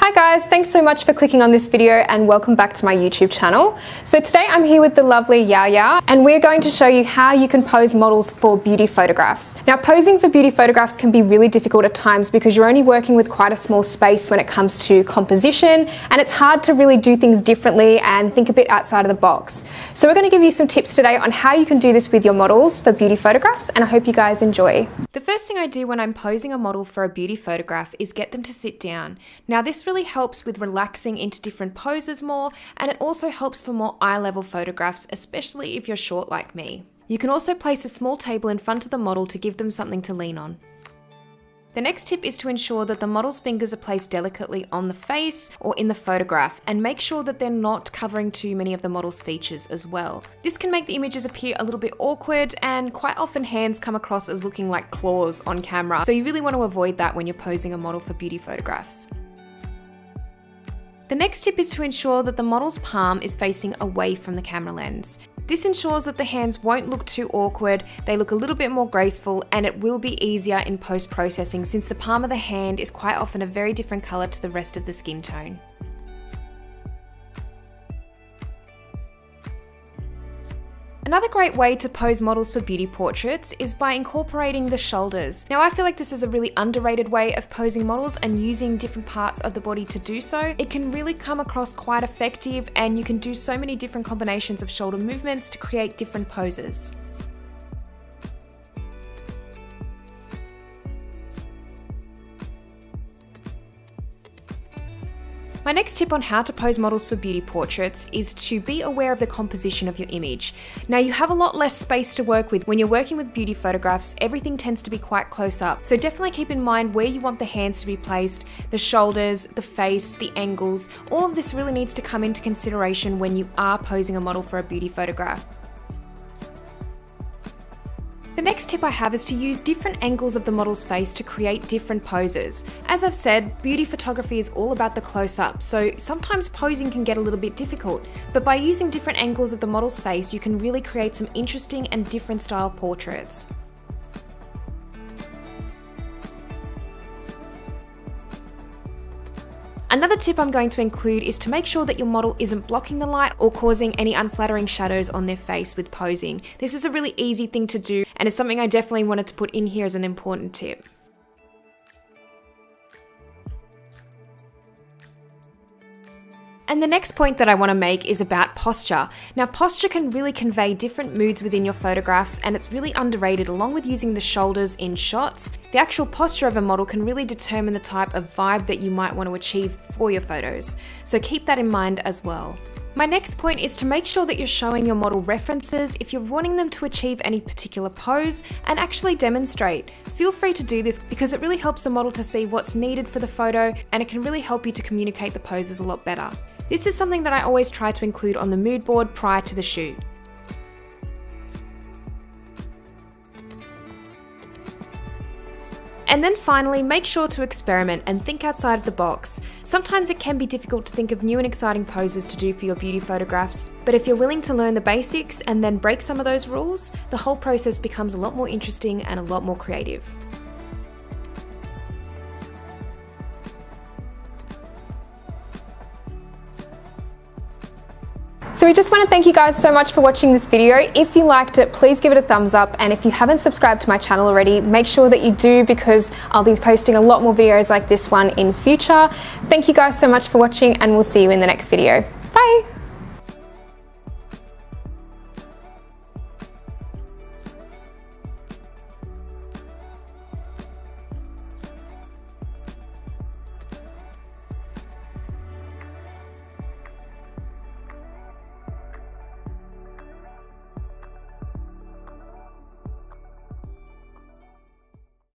Hi guys, thanks so much for clicking on this video and welcome back to my YouTube channel. So today I'm here with the lovely Yaya and we're going to show you how you can pose models for beauty photographs. Now posing for beauty photographs can be really difficult at times because you're only working with quite a small space when it comes to composition and it's hard to really do things differently and think a bit outside of the box. So we're going to give you some tips today on how you can do this with your models for beauty photographs and I hope you guys enjoy. The first thing I do when I'm posing a model for a beauty photograph is get them to sit down. Now this really helps with relaxing into different poses more, and it also helps for more eye-level photographs, especially if you're short like me. You can also place a small table in front of the model to give them something to lean on. The next tip is to ensure that the model's fingers are placed delicately on the face or in the photograph, and make sure that they're not covering too many of the model's features as well. This can make the images appear a little bit awkward, and quite often hands come across as looking like claws on camera, so you really want to avoid that when you're posing a model for beauty photographs. The next tip is to ensure that the model's palm is facing away from the camera lens. This ensures that the hands won't look too awkward, they look a little bit more graceful, and it will be easier in post-processing since the palm of the hand is quite often a very different colour to the rest of the skin tone. Another great way to pose models for beauty portraits is by incorporating the shoulders. Now I feel like this is a really underrated way of posing models, and using different parts of the body to do so. It can really come across quite effective and you can do so many different combinations of shoulder movements to create different poses. My next tip on how to pose models for beauty portraits is to be aware of the composition of your image. Now you have a lot less space to work with. When you're working with beauty photographs, everything tends to be quite close up. So definitely keep in mind where you want the hands to be placed, the shoulders, the face, the angles. All of this really needs to come into consideration when you are posing a model for a beauty photograph. The next tip I have is to use different angles of the model's face to create different poses. As I've said, beauty photography is all about the close-up, so sometimes posing can get a little bit difficult, but by using different angles of the model's face, you can really create some interesting and different style portraits. Another tip I'm going to include is to make sure that your model isn't blocking the light or causing any unflattering shadows on their face with posing. This is a really easy thing to do and it's something I definitely wanted to put in here as an important tip. And the next point that I want to make is about posture. Now posture can really convey different moods within your photographs and it's really underrated. Along with using the shoulders in shots, the actual posture of a model can really determine the type of vibe that you might want to achieve for your photos. So keep that in mind as well. My next point is to make sure that you're showing your model references if you're wanting them to achieve any particular pose and actually demonstrate. Feel free to do this because it really helps the model to see what's needed for the photo and it can really help you to communicate the poses a lot better. This is something that I always try to include on the mood board prior to the shoot. And then finally, make sure to experiment and think outside of the box. Sometimes it can be difficult to think of new and exciting poses to do for your beauty photographs, but if you're willing to learn the basics and then break some of those rules, the whole process becomes a lot more interesting and a lot more creative. So we just want to thank you guys so much for watching this video. If you liked it, please give it a thumbs up, and if you haven't subscribed to my channel already, make sure that you do because I'll be posting a lot more videos like this one in future. Thank you guys so much for watching and we'll see you in the next video. Bye!